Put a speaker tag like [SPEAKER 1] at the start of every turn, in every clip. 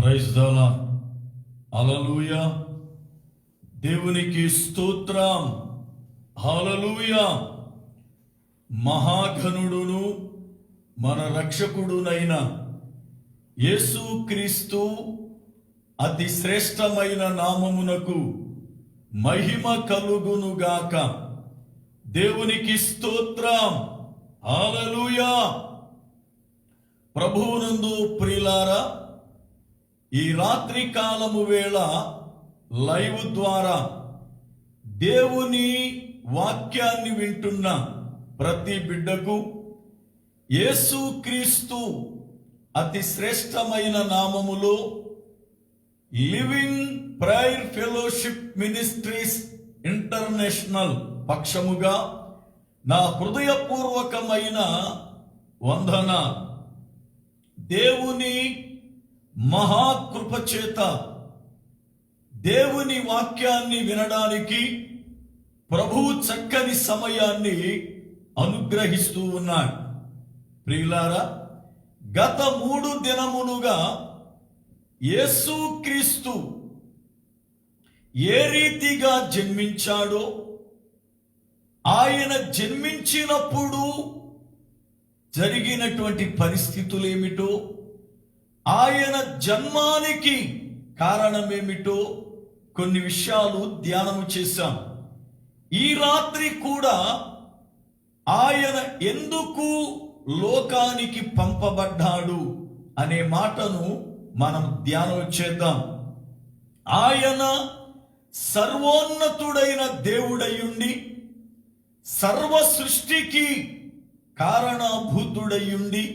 [SPEAKER 1] Praise the lord. హల్లెలూయా. దేవునికి స్తోత్రం. హల్లెలూయా. మహాఘనుడును మన రక్షకుడునైన యేసుక్రీస్తు అతి శ్రేష్టమైన నామమునకు మహిమ కలుగునుగాక. దేవునికి స్తోత్రం. హల్లెలూయా. ప్రభువునందు ప్రియులారా, ఈ రాత్రి కాలము వేళ లైవ్ ద్వారా దేవుని వాక్యాన్ని వింటున్న ప్రతి బిడ్డకు యేసుక్రీస్తు అతి శ్రేష్టమైన నామములో living prayer fellowship ministries international పక్షముగా నా హృదయపూర్వకమైన వందన. దేవుని మహాకృప చేత దేవుని వాక్యాన్ని వినడానికి ప్రభువు చక్కని సమయాన్ని అనుగ్రహిస్తూ ఉన్నాడు. ప్రియులారా, గత 3 దినములుగా యేసుక్రీస్తు ఏ రీతిగా జన్మించాడో, ఆయన జన్మించినప్పుడు జరిగినటువంటి పరిస్థితులు ఏమిటో, ఆయన జన్మానికి కారణమేమిటో కొన్ని విషయాలు ధ్యానము చేశాం. ఈ రాత్రి కూడా ఆయన ఎందుకు లోకానికి పంపబడ్డాడు అనే మాటను మనం ధ్యానం చేద్దాం. ఆయన సర్వోన్నతుడైన దేవుడయ్యుండి సర్వ సృష్టికి కారణభూతుడయ్యుండి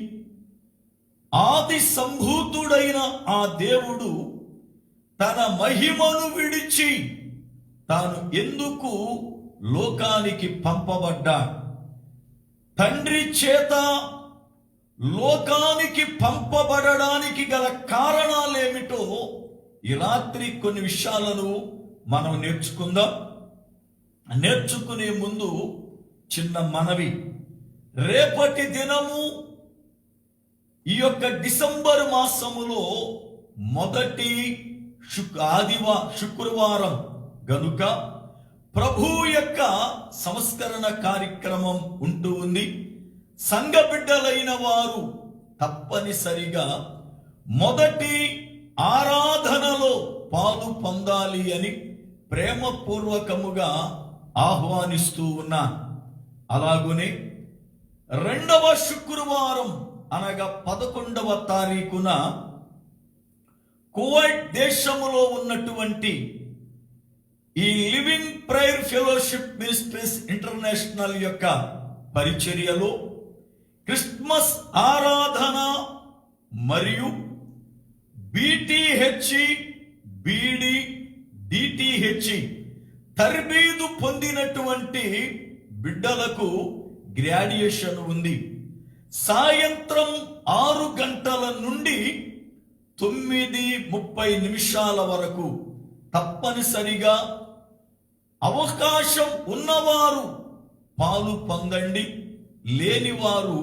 [SPEAKER 1] ఆది సంభూతుడైన ఆ దేవుడు తన మహిమను విడిచి తాను ఎందుకు లోకానికి పంపబడ్డాడు, తండ్రి చేత లోకానికి పంపబడడానికి గల కారణాలేమిటో ఈ రాత్రి కొన్ని విషయాలను మనం నేర్చుకుందాం. నేర్చుకునే ముందు చిన్న మనవి. రేపటి దినము ఈ యొక్క డిసెంబర్ మాసములో మొదటి శుక్రవారం గనుక ప్రభు యొక్క సంస్కరణ కార్యక్రమం ఉంటూ ఉంది. సంఘ బిడ్డలైన వారు తప్పనిసరిగా మొదటి ఆరాధనలో పాలు పొందాలి అని ప్రేమపూర్వకముగా ఆహ్వానిస్తూ ఉన్నాను. అలాగునే 2వ శుక్రవారం అనగా 11వ తారీఖున కువైట్ దేశములో ఉన్నటువంటి ఈ living prayer fellowship ministries international యొక్క పరిచర్యలో క్రిస్మస్ ఆరాధన మరియు BTH BD DTH తర్బీదు పొందినటువంటి బిడ్డలకు గ్రాడ్యుయేషన్ ఉంది. సాయంత్రం 6 గంటల నుండి 9:30 వరకు తప్పనిసరిగా అవకాశం ఉన్నవారు పాలు పొందండి. లేనివారు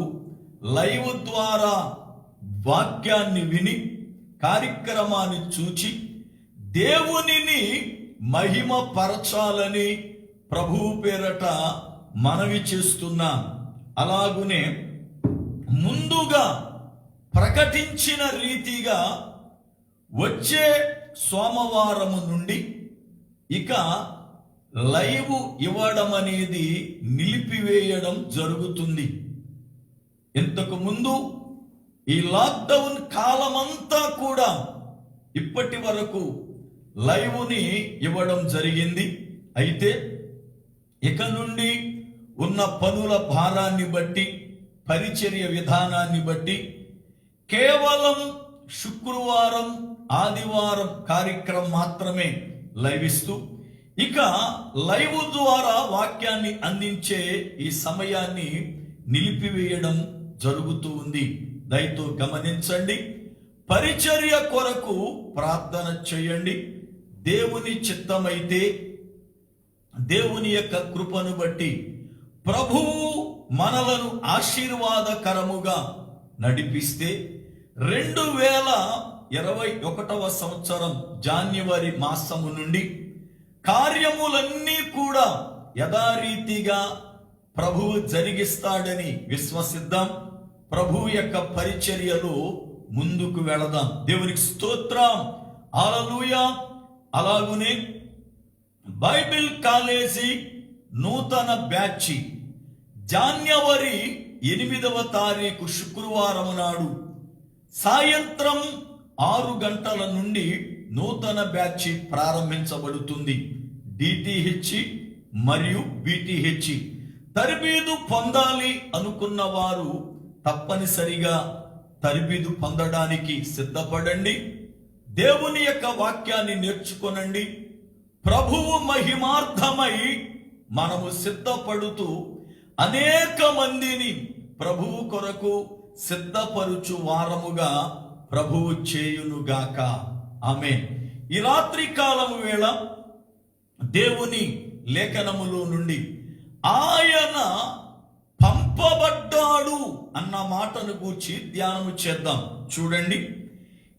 [SPEAKER 1] లైవ్ ద్వారా వాక్యాన్ని విని కార్యక్రమాన్ని చూచి దేవునిని మహిమ పరచాలని ప్రభువు పేరట మనవి చేస్తున్నా. అలాగునే ముందుగా ప్రకటించిన రీతిగా వచ్చే సోమవారము నుండి ఇక లైవ్ ఇవ్వడం అనేది నిలిపివేయడం జరుగుతుంది. ఇంతకు ముందు ఈ లాక్డౌన్ కాలమంతా కూడా ఇప్పటి వరకు లైవ్ని ఇవ్వడం జరిగింది. అయితే ఇక నుండి ఉన్న పనుల భారాన్ని బట్టి, పరిచర్య విధానాన్ని బట్టి కేవలం శుక్రవారం ఆదివారం కార్యక్రమం మాత్రమే లైవ్ ఇస్తూ ఇక లైవ్ ద్వారా వాక్యాన్ని అందించే ఈ సమయాన్ని నిలిపివేయడం జరుగుతూ ఉంది. దయతో గమనించండి. పరిచర్య కొరకు ప్రార్థన చేయండి. దేవుని చిత్తమైతే దేవుని యొక్క కృపను బట్టి ప్రభువు మనలను ఆశీర్వాదకరముగా నడిపిస్తే 2021వ సంవత్సరం జాన్యువరి మాసము నుండి కార్యములన్నీ కూడా యథారీతిగా ప్రభువు జరిగిస్తాడని విశ్వసిద్దాం. ప్రభువు యొక్క పరిచర్యలు ముందుకు వెళదాం. దేవునికి స్తోత్రం, హల్లెలూయా. అలాగునే బైబిల్ కాలేజీ నూతన బ్యాచ్ జాన్యువరి 8వ తారీఖు శుక్రవారం నాడు సాయంత్రం 6 గంటల నుండి నూతన బ్యాచ్ ప్రారంభించబడుతుంది. డిటిహెచ్ మరియు బిటిహెచ్ తరబీదు పొందాలి అనుకున్న వారు తప్పనిసరిగా తరబీదు పొందడానికి సిద్ధపడండి. దేవుని యొక్క వాక్యాన్ని నేర్చుకొనండి. ప్రభువు మహిమార్థమై మనము సిద్ధపడుతూ అనేక మందిని ప్రభువు కొరకు సిద్ధపరుచు వారముగా ప్రభువు చేయునుగాక. ఆమేన్. ఈ రాత్రి కాలము వేళ దేవుని లేఖనములో నుండి ఆయన పంపబడ్డాడు అన్న మాటను గూర్చి ధ్యానము చేద్దాం. చూడండి,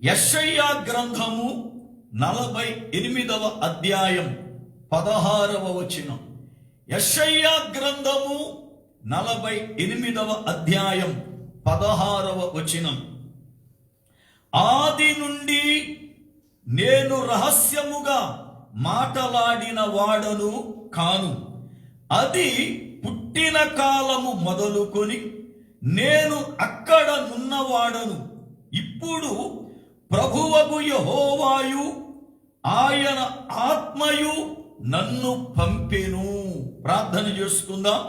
[SPEAKER 1] యెషయా గ్రంథము 48వ అధ్యాయం 16వ వచనం. యెషయా గ్రంథము 48వ అధ్యాయం 16వ వచనం. ఆది నుండి నేను రహస్యముగా మాటలాడిన వాడను కాను, అది పుట్టిన కాలము మొదలుకొని నేను అక్కడ నున్నవాడను. ఇప్పుడు ప్రభువగు యెహోవాయు ఆయన ఆత్మయు నన్ను పంపెను. ప్రార్థన చేసుకుందాం.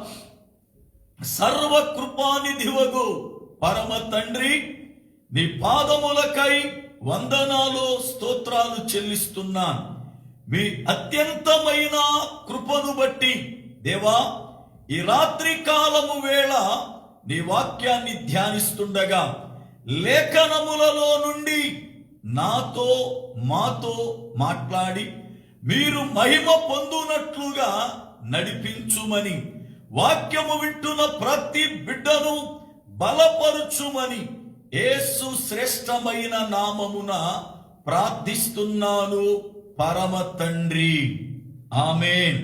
[SPEAKER 1] సర్వకృపానిధివగు పరమ తండ్రి, నీ పాదములకై వందనాలు స్తోత్రాలు చెల్లిస్తున్నాను. మీ అత్యంతమైన కృపను బట్టి దేవా, ఈ రాత్రి కాలము వేళ నీ వాక్యాన్ని ధ్యానిస్తుండగా లేఖనములలో నుండి నాతో మాతో మాట్లాడి మీరు మహిమ పొందునట్లుగా నడిపించుమని, వాక్యము వింటున్న ప్రతి బిడ్డను బలపరుచుమని యేసు శ్రేష్టమైన నామమున ప్రార్థిస్తున్నాను పరమ తండ్రి. ఆమేన్.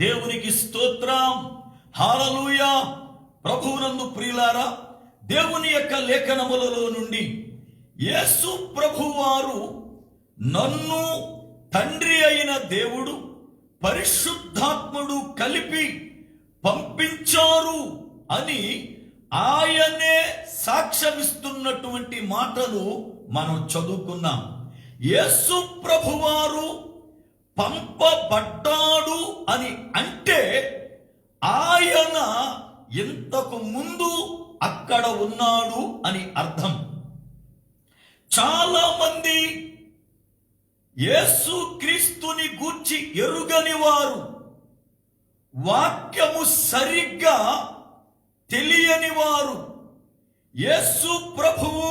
[SPEAKER 1] దేవునికి స్తోత్రం, హల్లెలూయా. ప్రభువునందు ప్రియులారా, దేవుని యొక్క లేఖనములలో నుండి యేసు ప్రభువారు నన్ను తండ్రి అయిన దేవుడు పరిశుద్ధాత్ముడు కలిపి పంపించారు అని ఆయనే సాక్ష్యమిస్తున్నటువంటి మాటలు మనం చదువుకున్నాం. యేసు ప్రభువారు పంపబడ్డాడు అని అంటే ఆయన ఇంతకు ముందు అక్కడ ఉన్నాడు అని అర్థం. చాలా మంది యేసు క్రీస్తుని గూర్చి ఎరుగని వారు, వాక్యము సరిగ్గా తెలియని వారు, యేసు ప్రభువు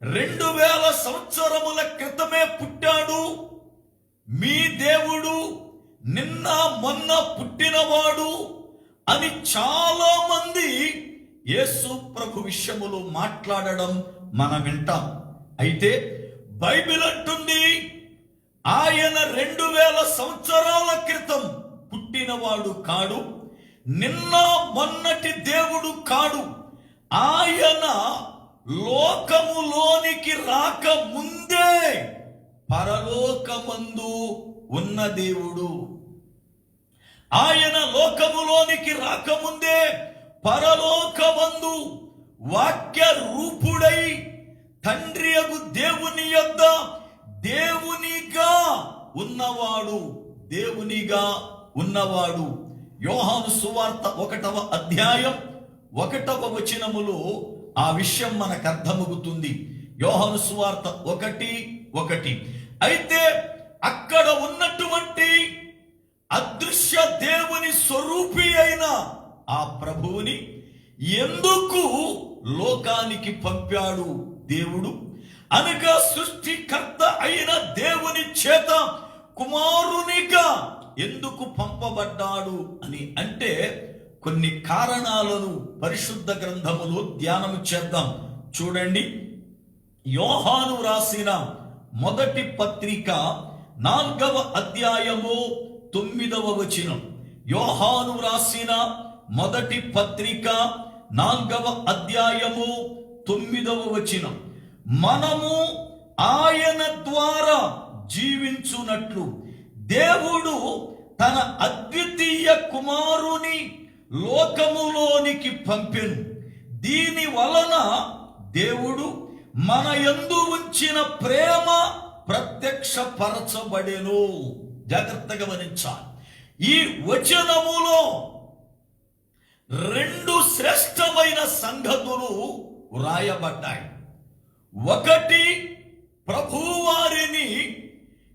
[SPEAKER 1] 2000 సంవత్సరముల క్రితమే పుట్టాడు, మీ దేవుడు నిన్న మొన్న పుట్టినవాడు అని చాలా మంది యేసు ప్రభు విషయములో మాట్లాడడం మనం వింటాం. అయితే బైబిల్ అంటుంది ఆయన 2000 సంవత్సరాల క్రితం పుట్టినవాడు కాడు, నిన్న మొన్నటి దేవుడు కాడు. ఆయన లోకములోనికి రాక ముందే పరలోకమందు ఉన్న దేవుడు. ఆయన లోకములోనికి రాకముందే పరలోకమందు వాక్య రూపుడై తండ్రియగు దేవుని యొద్ద దేవునిగా ఉన్నవాడు, దేవునిగా ఉన్నవాడు. యోహాను సువార్త 1వ అధ్యాయం 1వ వచనములో ఆ విషయం మనకు అర్థమవుతుంది. యోహాను సువార్త 1:1. అయితే అక్కడ ఉన్నటువంటి అదృశ్య దేవుని స్వరూపి అయిన ఆ ప్రభువుని ఎందుకు లోకానికి పంపాడు దేవుడు అనగా, సృష్టికర్త అయిన దేవుని చేత కుమారునిగా ఎందుకు పంపబడ్డాడు అని అంటే కొన్ని కారణాలను పరిశుద్ధ గ్రంథములో ధ్యానము చేద్దాం. చూడండి, యోహాను రాసిన మొదటి పత్రిక 4వ అధ్యాయము 9వ వచనం. యోహాను రాసిన మొదటి పత్రిక 4వ అధ్యాయము 9వ వచనం. మనము ఆయన ద్వారా జీవించున్నట్లు దేవుడు తన అద్వితీయ కుమారుని లోకములోనికి పంపెను. దీని వలన దేవుడు మన యందు ఉంచిన ప్రేమ ప్రత్యక్షపరచబడెను. జాగ్రత్తగా గమనించాలి. ఈ వచనములో 2 శ్రేష్టమైన సంగతులు వ్రాయబడ్డాయి. ఒకటి, ప్రభువారిని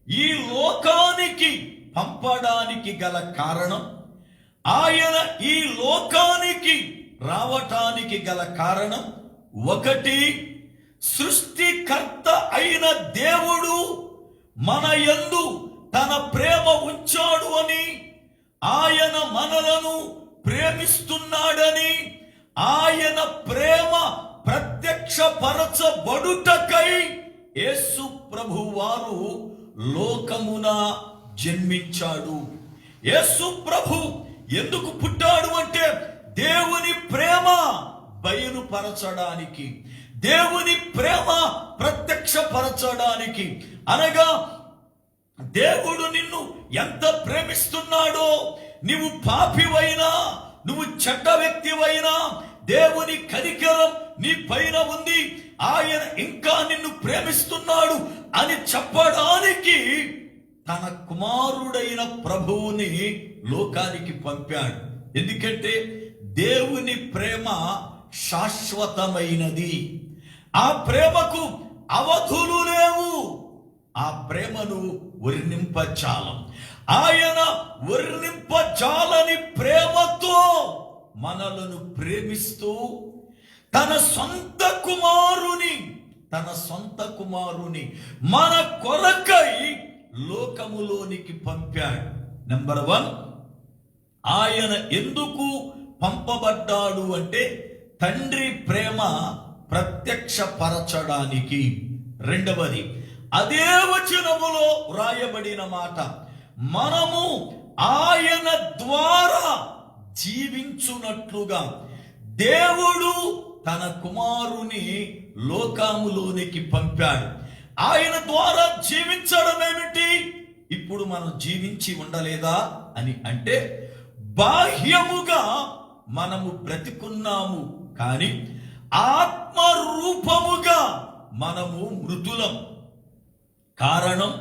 [SPEAKER 1] ఈ లోకానికి పంపడానికి గల కారణం, ఆయన ఈ లోకానికి రావటానికి గల కారణం. ఒకటి, సృష్టికర్త అయిన దేవుడు మన యందు తన ప్రేమ ఉంచాడు అని, ఆయన మనలను ప్రేమిస్తున్నాడని, ఆయన ప్రేమ ప్రత్యక్షపరచబడుటకై యేసు ప్రభువారు లోకమున జన్మించాడు. యేసు ప్రభు ఎందుకు పుట్టాడు అంటే దేవుని ప్రేమ బయలుపరచడానికి, దేవుని ప్రేమ ప్రత్యక్షపరచడానికి. అనగా దేవుడు నిన్ను ఎంత ప్రేమిస్తున్నాడో, నువ్వు పాపివైనా, నువ్వు చెడ్డ వ్యక్తివైనా, దేవుని కనికరం నీ పైన ఉంది, ఆయన ఇంకా నిన్ను ప్రేమిస్తున్నాడు అని చెప్పడానికి తన కుమారుడైన ప్రభువుని లోకానికి పంపాడు. ఎందుకంటే దేవుని ప్రేమ శాశ్వతమైనది. ఆ ప్రేమకు అవధులు లేవు. ఆ ప్రేమను వర్ణింపజాలం. ఆయన వర్ణింపజాలని ప్రేమతో మనలను ప్రేమిస్తూ తన సొంత కుమారుని మన కొరకై లోకములోనికి పంపాడు. నెంబర్ 1, ఆయన ఎందుకు పంపబడ్డాడు అంటే తండ్రి ప్రేమ ప్రత్యక్షపరచడానికి. రెండవది, అదే వచనములో వ్రాయబడిన మాట, మనము ఆయన ద్వారా జీవించున్నట్లుగా దేవుడు తన కుమారుని లోకములోనికి పంపాడు. ఆయన ద్వారా జీవించడం ఏమిటి? ఇప్పుడు మనం జీవించి ఉండలేదా అని అంటే, బాహ్యముగా మనము బ్రతికున్నాము, కానీ ఆత్మరూపముగా మనము మృతులం. కారణం,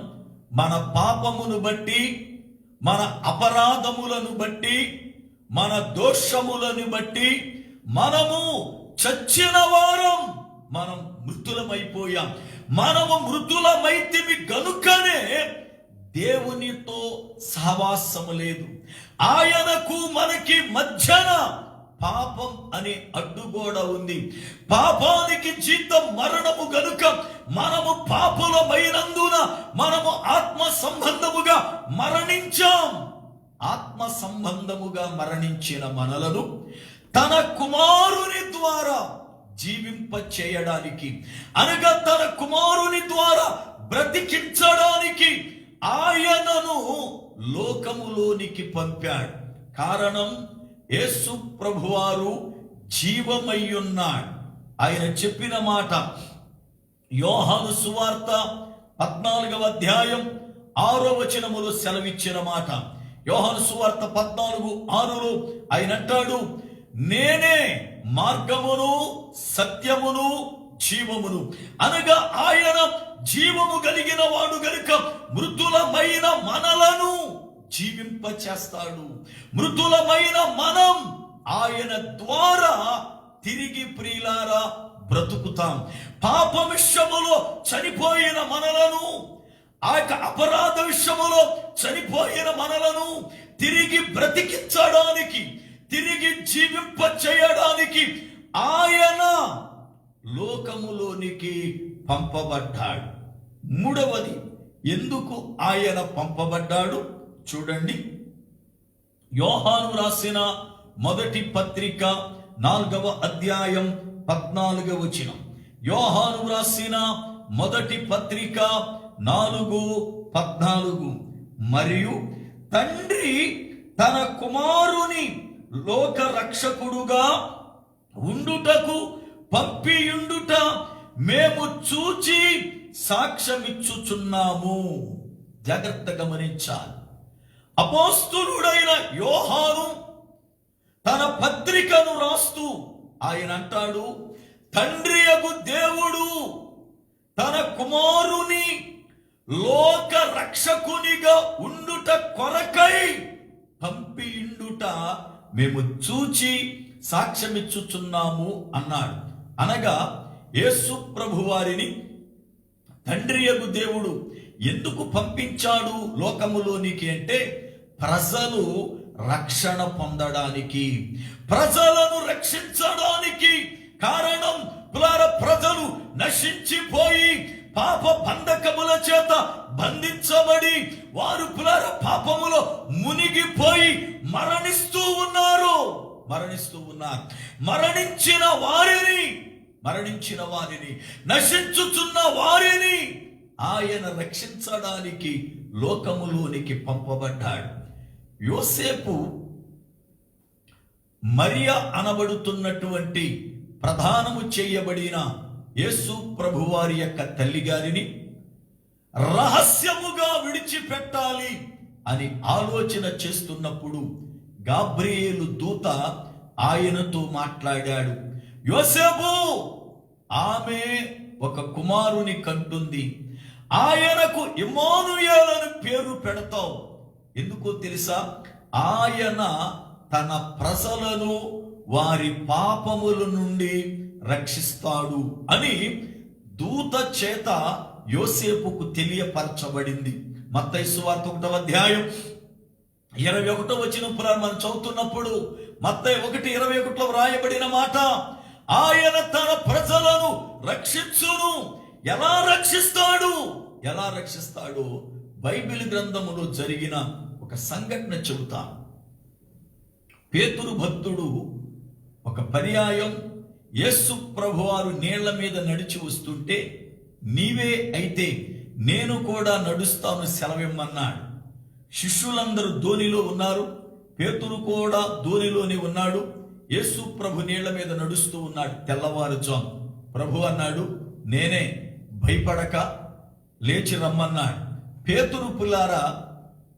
[SPEAKER 1] మన పాపమును బట్టి, మన అపరాధములను బట్టి, మన దోషములను బట్టి మనము చచ్చిన వారం, మనం మృతులమైపోయాం. మనము మృతులమైతివి గనుకనే దేవునితో సహవాసము లేదు. ఆయనకు మనకి మధ్యన పాపం అనే అడ్డుగోడ ఉంది. పాపానికి జీతం మరణము గనుక మనము పాపులమైనందున మనము ఆత్మ సంబంధముగా మరణించాం. ఆత్మ సంబంధముగా మరణించిన మనలను తన కుమారుని ద్వారా జీవింప చేయడానికి, అనగా తన కుమారుని ద్వారా బ్రతికించడానికి ఆయనను లోకములోనికి పంపాడు. కారణం, యేసు ప్రభువారు జీవమయ్యున్నాడు. ఆయన చెప్పిన మాట యోహాను సువార్త 14వ అధ్యాయం 6వ వచనములో సెలవిచ్చిన మాట. యోహాను సువార్త 14:6లో ఆయన అంటాడు, నేనే మార్గమును సత్యమును జీవమును. అనగా ఆయన జీవము కలిగిన వాడు గనుక మృతులమైన మనలను జీవింప చేస్తాడు. మృతులమైన మనం ఆయన ద్వారా తిరిగి ప్రియులారా బ్రతుకుతాం. పాప విషయములో చనిపోయిన మనలను, ఆ యొక్క అపరాధ విషయములో చనిపోయిన మనలను తిరిగి బ్రతికించడానికి, తిరిగి జీవింప చేయడానికి ఆయన లోకములోనికి పంపబడ్డాడు. మూడవది, ఎందుకు ఆయన పంపబడ్డాడు చూడండి. యోహాను రాసిన మొదటి పత్రిక 4వ అధ్యాయం 14వ వచనం. యోహాను వ్రాసిన మొదటి పత్రిక 4:14. మరియు తండ్రి తన కుమారుని లోక రక్షకుడుగా ఉండుటకు పంపియుండుట మేము చూచి సాక్ష్యమిచ్చుచున్నాము. జాగ్రత్త గమనించాలి. అపోస్తలుడైన యోహాను తన పత్రికను రాస్తూ ఆయన అంటాడు, తండ్రియగు దేవుడు తన కుమారుని లోక రక్షకునిగా ఉండుట కొరకై పంపియుండుట మేము చూచి సాక్ష్యమిచ్చుచున్నాము అన్నాడు. అనగా యేసు ప్రభు వారిని తండ్రియగు దేవుడు ఎందుకు పంపించాడు లోకములోనికి అంటే, ప్రజలు రక్షణ పొందడానికి, ప్రజలను రక్షించడానికి. కారణం ప్రజలు నశించిపోయి పాప బంధకముల చేత బంధించబడి వారు పాపములో మునిగిపోయి మరణిస్తూ ఉన్నారు. మరణించిన వారిని నశించుచున్న వారిని ఆయన రక్షించడానికి లోకములోనికి పంపబడ్డాడు. యోసేపు మరియ అనబడుతున్నటువంటి ప్రధానము చేయబడిన యేసు ప్రభువారి యొక్క తల్లి గారిని రహస్యముగా విడిచిపెట్టాలి అని ఆలోచన చేస్తున్నప్పుడు గాబ్రియేలు దూత ఆయనతో మాట్లాడాడు. యోసేపు, ఆమె ఒక కుమారుని కంటుంది, ఆయనకు ఇమ్మానుయేలు అని పేరు పెడతావు. ఎందుకో తెలుసా? ఆయన తన ప్రజలను వారి పాపముల నుండి రక్షిస్తాడు అని దూత చేత యోసేపుకు తెలియపరచబడింది. మత్తయి సువార్త 1:21 మనం చదువుతున్నప్పుడు మత్తయి 1:21 వ్రాయబడిన మాట, ఆయన తన ప్రజలను రక్షించును. ఎలా రక్షిస్తాడు? బైబిల్ గ్రంథములో జరిగిన ఒక సంఘటన చెబుతాను. పేతురు భక్తుడు ఒక పర్యాయం యేసు ప్రభువారు నీళ్ల మీద నడిచి వస్తుంటే, నీవే అయితే నేను కూడా నడుస్తాను సెలవిమ్మన్నాడు. శిష్యులందరూ దోణిలో ఉన్నారు, పేతురు కూడా దోణిలోనే ఉన్నాడు. యేసు ప్రభు నీళ్ల మీద నడుస్తూ ఉన్నాడు. తెల్లవారుజాము ప్రభు అన్నాడు, నేనే, భయపడక లేచి రమ్మన్నాడు. పేతురు పుల్లారా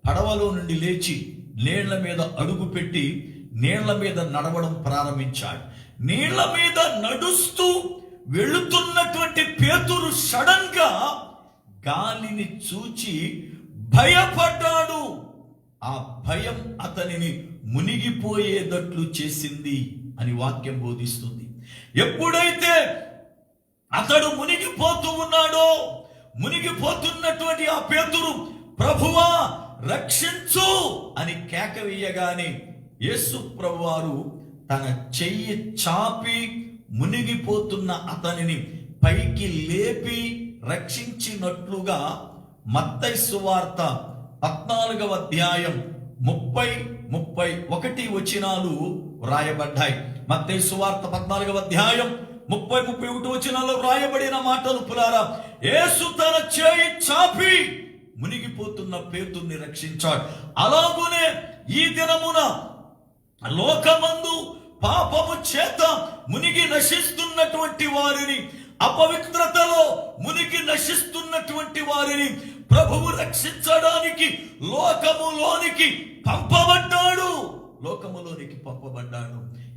[SPEAKER 1] పడవలో నుండి లేచి నీళ్ల మీద అడుగు పెట్టి నీళ్ల మీద నడవడం ప్రారంభించాడు. నీళ్ల మీద నడుస్తూ వెళుతున్నటువంటి పేతురు సడన్ గా గాలిని చూచి భయపడ్డాడు. ఆ భయం అతనిని మునిగిపోయేటట్లు చేసింది అని వాక్యం బోధిస్తుంది. ఎప్పుడైతే అతడు మునిగిపోతున్నటువంటి ఆ పేతురు, ప్రభువా రక్షించు అని కేక వేయగానే యేసు ప్రభువారు తన చెయ్యి చాపి మునిగిపోతున్న అతనిని పైకి లేపి రక్షించినట్లుగా మత్తయి సువార్త 14:30-31 వచనాలు వ్రాయబడ్డాయి. మత్తయి సువార్త 14:30-31 వచనాల్లో వ్రాయబడిన మాటలు పులారా, యేసు తన చేయి చాపి మునిగిపోతున్న పేతుర్ని రక్షించాడు. అలాగునే ఈ దినమున లోకమందు పాపము చేత మునిగి నశిస్తున్నటువంటి వారిని, అపవిత్రతలో మునిగి నశిస్తున్నటువంటి వారిని ప్రభువు రక్షించడానికి లోకములోనికి పంపబడ్డాడు.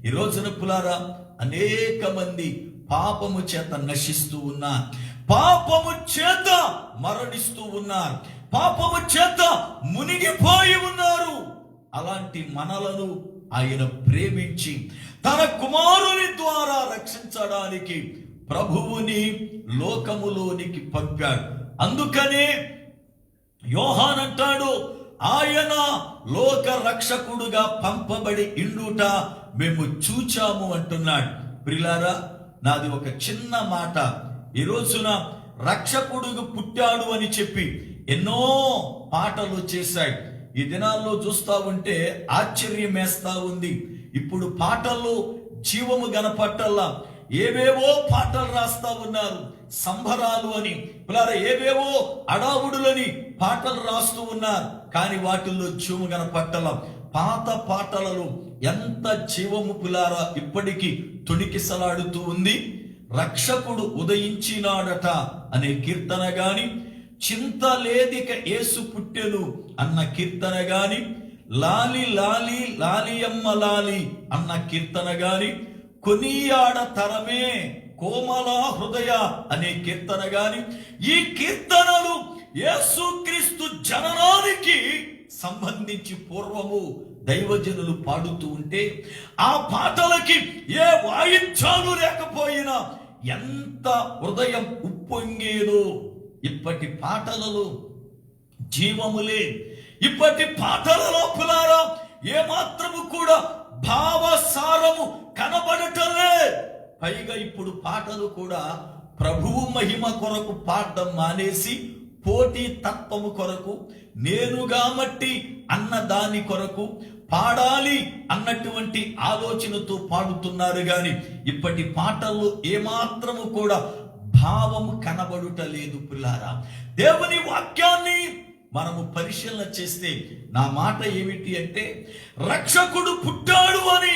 [SPEAKER 1] ఈ రోజున పులారా అనేక మంది పాపము చేత నశిస్తూ ఉన్నారు, పాపము చేత మరణిస్తూ ఉన్నారు, పాపము చేత మునిగిపోయి ఉన్నారు. అలాంటి మనలను ఆయన ప్రేమించి తన కుమారుని ద్వారా రక్షించడానికి ప్రభువుని లోకములోనికి పంపాడు. అందుకనే యోహాన్ అంటాడు, ఆయన లోక రక్షకుడుగా పంపబడి ఇండుట మేము చూచాము అంటున్నాడు. ప్రియులారా, నాది ఒక చిన్న మాట. ఈ రోజున రక్షకుడుగా పుట్టాడు అని చెప్పి ఎన్నో పాటలు చేశాడు. ఈ దినాల్లో చూస్తా ఉంటే ఆశ్చర్యం వేస్తా ఉంది. ఇప్పుడు పాటల్లో జీవము గనపట్టల్లా. ఏవేవో పాటలు రాస్తా ఉన్నారు, సంబరాలు అని పిల్లరా, ఏవేవో అడావుడులని పాటలు రాస్తూ ఉన్నారు. కానీ వాటిల్లో జీవము కనపట్టల. పాత పాటలలో ఎంత జీవము పిల్లారా ఇప్పటికీ తొణికిసలాడుతూ ఉంది. రక్షకుడు ఉదయించినాడట అనే కీర్తన గాని, చింత లేదిక యేసు పుట్టెను అన్న కీర్తన గాని, లాలి లాలి లాలియమ్మ లాలి అన్న కీర్తన గాని, కొనియాడ తరమే కోమల హృదయ అనే కీర్తన గాని, ఈ కీర్తనలు యేసుక్రీస్తు జననానికి సంబంధించి పూర్వము దైవజనులు పాడుతూ ఉంటే, ఆ పాటలకి ఏ వాయిద్యాలు లేకపోయినా ఎంత హృదయం ఉప్పొంగేదో. ఇప్పటి పాటలలో జీవములే, ఇప్పటి పాటలలో పిల్లారా ఏమాత్రము కూడా భావసారము కనబడటలే. పైగా ఇప్పుడు పాటలు కూడా ప్రభువు మహిమ కొరకు పాడడం మానేసి పోటీ తత్వము కొరకు, నేనుగా మట్టి అన్న దాని కొరకు పాడాలి అన్నటువంటి ఆలోచనతో పాడుతున్నారు గాని ఇప్పటి పాటల్లో ఏమాత్రము కూడా భావము కనబడుట లేదు పిల్లారా. దేవుని వాక్యాన్ని మనము పరిశీలన చేస్తే నా మాట ఏమిటి అంటే, రక్షకుడు పుట్టాడు అని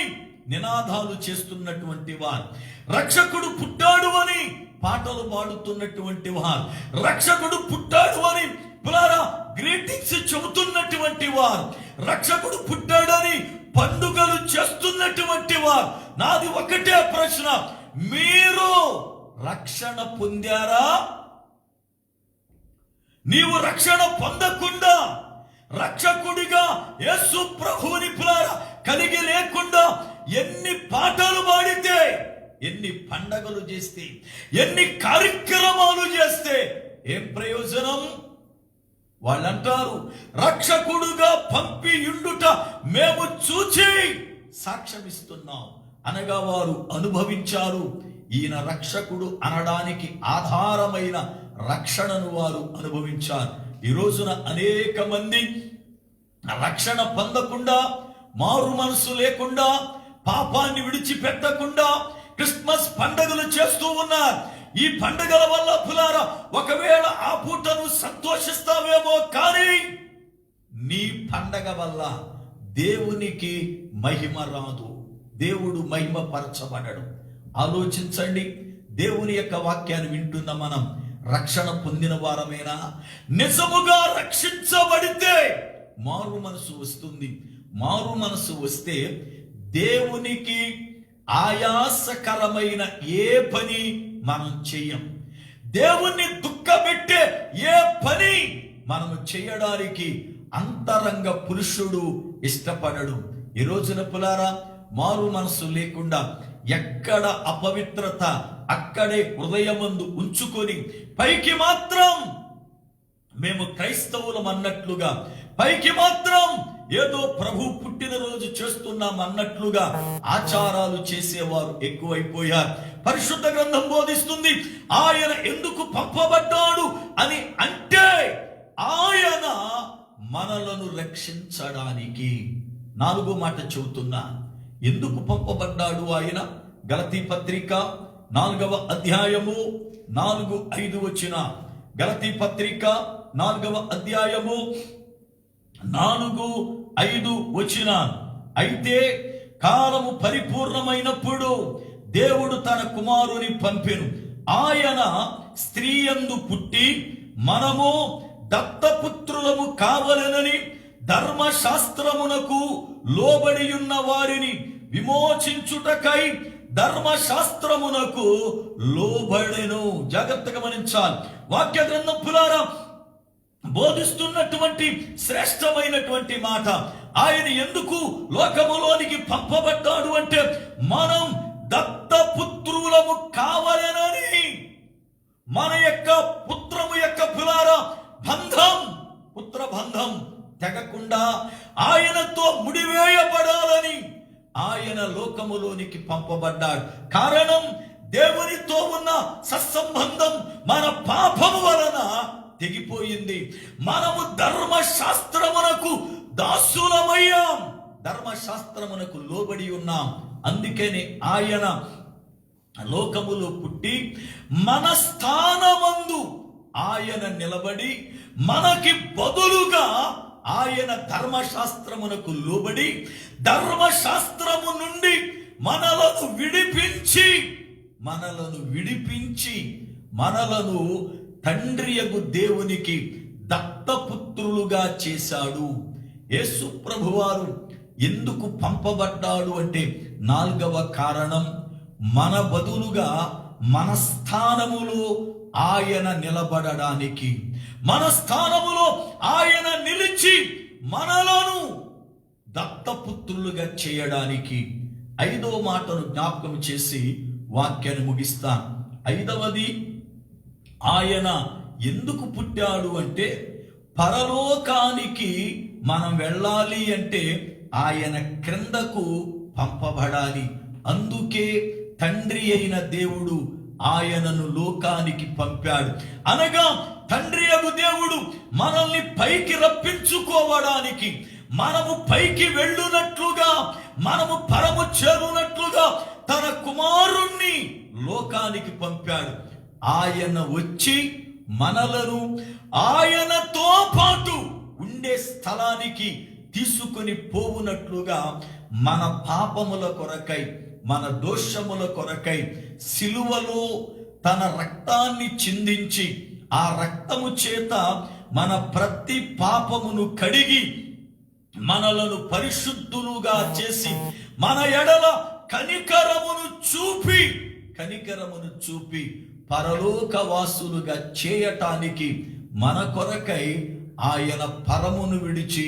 [SPEAKER 1] నినాదాలు చేస్తున్నటువంటి వారు, రక్షకుడు పుట్టాడు అని పాటలు పాడుతున్నటువంటి వారు, రక్షకుడు పుట్టాడు అని పిల్లారా గ్రీటింగ్స్ చెబుతున్నటువంటి వారు, రక్షకుడు పుట్టాడని పండుగలు చేస్తున్నటువంటి వారు, నాది ఒకటే ప్రశ్న, మీరు రక్షణ పొందారా? నీవు రక్షణ పొందకుండా రక్షకుడిగా యేసు ప్రభువుని పిల్లారా కలిగి లేకుండా ఎన్ని పాటలు పాడితే, ఎన్ని పండగలు చేస్తే, ఎన్ని కార్యక్రమాలు చేస్తే ఏం ప్రయోజనం? వాళ్ళంటారు రక్షకుడుగా పంపి ఉండుట మేము చూచి సాక్ష్యమిస్తున్నాం అనగా వారు అనుభవించారు. ఈయన రక్షకుడు అనడానికి ఆధారమైన రక్షణను వారు అనుభవించారు. ఈ రోజున అనేక మంది రక్షణ పొందకుండా, మారు మనసు లేకుండా, పాపాన్ని విడిచిపెట్టకుండా క్రిస్మస్ పండుగలు చేస్తూ ఉన్నారు. ఈ పండుగల వల్ల పిల్లారా ఒకవేళ ఆ పూటను సంతోషిస్తావేమో, కానీ నీ పండగ వల్ల దేవునికి మహిమ రాదు, దేవుడు మహిమ పరచబడడు. ఆలోచించండి. దేవుని యొక్క వాక్యాన్ని వింటున్న మనం రక్షణ పొందిన వారమేనా? నిజముగా రక్షించబడితే మారు మనసు వస్తుంది. మారు మనసు వస్తే దేవునికి ఆయాసకరమైన ఏ పని మనం చెయ్యం. దేవుణ్ణి దుఃఖపెట్టే ఏ పని మనం చేయడానికి అంతరంగ పురుషుడు ఇష్టపడడు. ఈ రోజున పులారా మారు మనసు లేకుండా ఎక్కడ అపవిత్రత అక్కడే హృదయమందు ఉంచుకొని పైకి మాత్రం మేము క్రైస్తవులం అన్నట్లుగా, పైకి మాత్రం ఏదో ప్రభు పుట్టినరోజు చేస్తున్నాం అన్నట్లుగా ఆచారాలు చేసేవారు ఎక్కువైపోయారు. పరిశుద్ధ గ్రంథం బోధిస్తుంది ఆయన ఎందుకు పంపబడ్డాడు అని అంటే, ఆయన మనలను రక్షించడానికి. 4వ మాట చెబుతున్నా, ఎందుకు పంపబడ్డాడు ఆయన? గలతీ పత్రిక 4వ అధ్యాయము 4-5 వచ్చిన, గలతీ పత్రిక 4వ అధ్యాయము 4-5 వచ్చిన, అయితే కాలము పరిపూర్ణమైనప్పుడు దేవుడు తన కుమారుని పంపెను. ఆయన స్త్రీయందు పుట్టి మనము దత్తపుత్రులము కావలెనని ధర్మశాస్త్రమునకు లోబడి ఉన్న వారిని విమోచించుటకై ధర్మశాస్త్రమునకు లోబడెను. జాగ్రత్తగా గమనించాలి. వాక్య గ్రంథం పులారా బోధిస్తున్నటువంటి శ్రేష్టమైనటువంటి మాట. ఆయన ఎందుకు లోకములోనికి పంపబడ్డాడు అంటే, మనం దత్తపుత్రులము కావాలనని, మన యొక్క పుత్రము యొక్క పులారా బంధం, పుత్ర బంధం తెగకుండా ఆయనతో ముడివేయబడాలని ఆయన లోకములోనికి పంపబడ్డాడు. కారణం, దేవునితో ఉన్న సత్సంబంధం మన పాపము వలన తెగిపోయింది. మనము ధర్మశాస్త్రమునకు దాసులమయ్యాం, ధర్మశాస్త్రమునకు లోబడి ఉన్నాం. అందుకని ఆయన లోకములో పుట్టి మన స్థానమందు ఆయన నిలబడి మనకి బదులుగా ఆయన ధర్మశాస్త్రమునకు లోబడి ధర్మశాస్త్రము నుండి మనలను విడిపించి మనలను తండ్రియగు దేవునికి దత్తపుత్రులుగా చేశాడు. యేసు ప్రభువారు ఎందుకు పంపబడ్డాడు అంటే 4వ కారణం, మన బదులుగా మన స్థానములో ఆయన నిలబడడానికి, మన స్థానములో ఆయన నిలిచి మనలను దత్తపుత్రులుగా చేయడానికి. 5వ మాటను జ్ఞాపకం చేసి వాక్యాన్ని ముగిస్తాను. 5వది, ఆయన ఎందుకు పుట్టాడు అంటే పరలోకానికి మనం వెళ్ళాలి అంటే ఆయన క్రిందకు పంపబడాలి. అందుకే తండ్రి అయిన దేవుడు ఆయనను లోకానికి పంపాడు. అనగా తండ్రి అయిన దేవుడు మనల్ని పైకి రప్పించుకోవడానికి, మనము పైకి వెళ్ళునట్లుగా, మనము పరము చేరునట్లుగా తన కుమారుణ్ణి లోకానికి పంపాడు. ఆయన వచ్చి మనలను ఆయనతో పాటు ఉండే స్థలానికి తీసుకొని పోవునట్లుగా మన పాపముల కొరకై, మన దోషముల కొరకై సిలువలో తన రక్తాన్ని చిందించి ఆ రక్తము చేత మన ప్రతి పాపమును కడిగి మనలను పరిశుద్ధులుగా చేసి మన ఎడల కనికరమును చూపి పరలోకవాసులుగా చేయటానికి మన కొరకై ఆయన పరమును విడిచి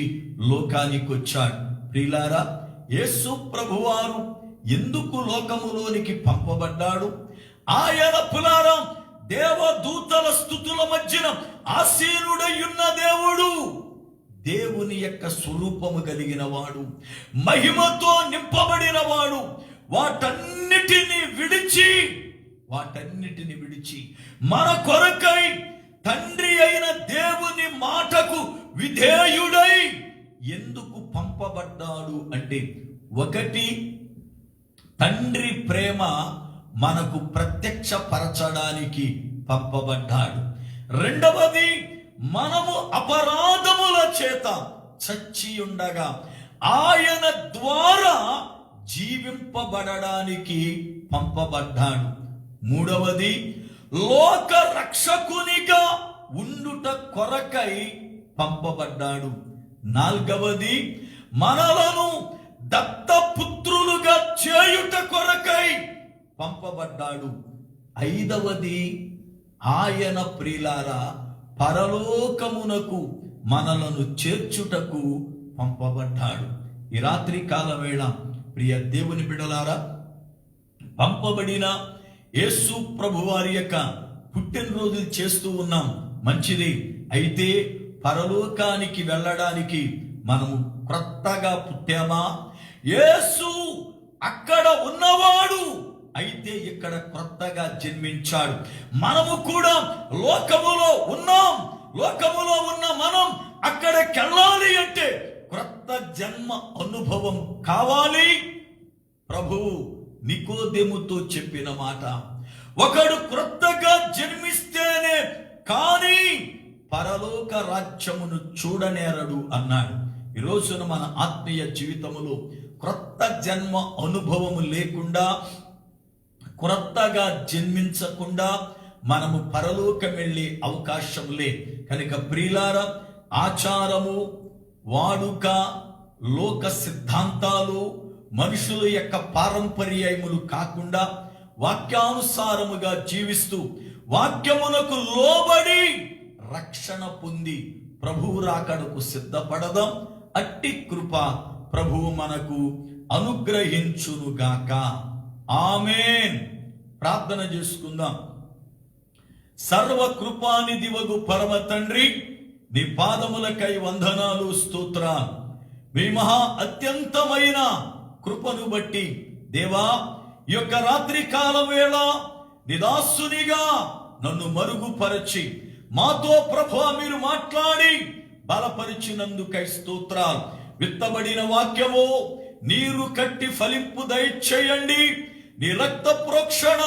[SPEAKER 1] లోకానికి వచ్చాడు. ప్రియులారా, యేసు ప్రభువారు ఎందుకు లోకములోనికి పంపబడ్డాడు? ఆయన పులారా దేవదూతల స్తుతుల మధ్యన ఆసీనుడై ఉన్న దేవుడు, దేవుని యొక్క స్వరూపము కలిగిన వాడు, మహిమతో నింపబడిన వాడు, వాటన్నిటిని విడిచి మన కొరకై తండ్రి అయిన దేవుని మాటకు విధేయుడై ఎందుకు పంపబడ్డాడు అంటే, ఒకటి, తండ్రి ప్రేమ మనకు ప్రత్యక్షపరచడానికి పంపబడ్డాడు. రెండవది, మనము అపరాధముల చేత చచ్చి ఉండగా ఆయన ద్వారా జీవింపబడడానికి పంపబడ్డాడు. మూడవది, లోక రక్షకునిగా ఉండుట కొరకై పంపబడ్డాడు. నాలుగవది, మనలను దత్తపుత్రులుగా చేయుట కొరకై పంపబడ్డాడు. ఐదవది, ఆయన ప్రియులారా పరలోకమునకు మనలను చేర్చుటకు పంపబడ్డాడు. ఈ రాత్రి కాల వేళ ప్రియ దేవుని బిడ్డలారా, పంపబడిన యేసు ప్రభు వారి యొక్క పుట్టినరోజులు చేస్తూ ఉన్నాం, మంచిది. అయితే పరలోకానికి వెళ్ళడానికి మనము క్రొత్తగా పుట్టామా? యేసు అక్కడ ఉన్నవాడు, అయితే ఇక్కడ క్రొత్తగా జన్మించాడు. మనము కూడా లోకములో ఉన్నాం. లోకములో ఉన్న మనం అక్కడికి వెళ్ళాలి అంటే క్రొత్త జన్మ అనుభవం కావాలి. ప్రభువు నికోదేముతో చెప్పిన మాట, ఒకడు క్రొత్తగా జన్మిస్తేనే కానీ పరలోక రాజ్యమును చూడనేరడు అన్నాడు. ఈ రోజున మన ఆత్మీయ జీవితములో క్రొత్త జన్మ అనుభవము లేకుండా, క్రొత్తగా జన్మించకుండా మనము పరలోకం వెళ్ళే అవకాశం లే. కనుక ప్రియులారా, ఆచారము, వాడుక, లోక సిద్ధాంతాలు, మనుషుల యొక్క పారంపర్యములు కాకుండా వాక్యానుసారముగా జీవిస్తూ వాక్యమునకు లోబడి రక్షణ పొంది ప్రభువు రాకడకు సిద్ధపడదాం. అట్టి కృప ప్రభువు మనకు అనుగ్రహించునుగాక. ఆమేన్. ప్రార్థన చేసుకుందాం. సర్వకృపానిధివగు పరమ తండ్రి, నీ పాదములకై వందనాలు, స్తోత్రాలు. మీ మహా అత్యంతమైన కృపను బట్టి దేవా, ఈ యొక్క రాత్రి కాలం వేళ నిదాసునిగా నన్ను మరుగుపరచి మాతో ప్రభువా మీరు మాట్లాడి బలపరిచినందుకై స్తోత్రాలు. విత్తబడిన వాక్యము నీరు కట్టి ఫలింపు దయచేయండి. నీ రక్త ప్రోక్షణ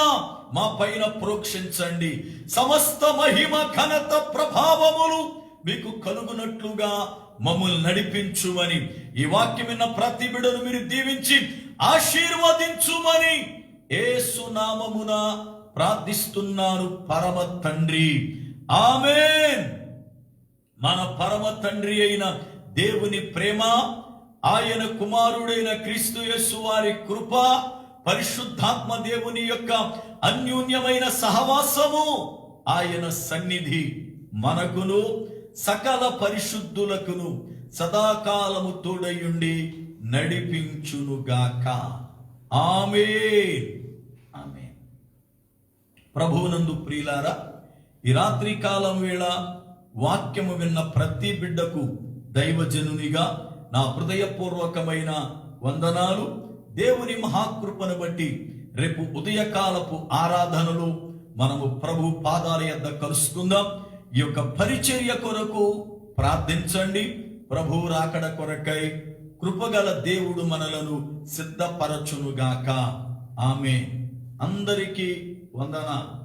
[SPEAKER 1] మా పైన ప్రోక్షించండి. సమస్త మహిమ ఘనత ప్రభావములు మీకు కలుగునట్లుగా మమ్మల్ని నడిపించుమని, ఈ వాక్యం విన్న ప్రతి బిడ్డను మీరు దీవించి ఆశీర్వదించుమని యేసు నామమున ప్రార్థిస్తున్నాను పరమ తండ్రి. ఆమేన్. మన పరమ తండ్రి అయిన దేవుని ప్రేమ, ఆయన కుమారుడైన క్రీస్తు యేసు వారి కృప, పరిశుద్ధాత్మ దేవుని యొక్క అన్యోన్యమైన సహవాసము, ఆయన సన్నిధి మనకును సకల పరిశుద్ధులకును సదాకాలము తోడయుండి నడిపించునుగాక. ఆమేన్. ఆమేన్. ప్రభువునందు ప్రియులారా, ఈ రాత్రి కాలం వేళ వాక్యము విన్న ప్రతి బిడ్డకు దైవజనునిగా నా హృదయపూర్వకమైన వందనాలు. దేవుని మహాకృపను బట్టి రేపు ఉదయకాలపు ఆరాధనలు మనము ప్రభు పాదాల యొద్ద కలుసుకుందాం. ఈ యొక్క పరిచర్య కొరకు ప్రార్థించండి. ప్రభు రాకడ కొరకై కృపగల దేవుడు మనలను సిద్ధపరచునుగాక. ఆమేన్. అందరికీ వందనాలు.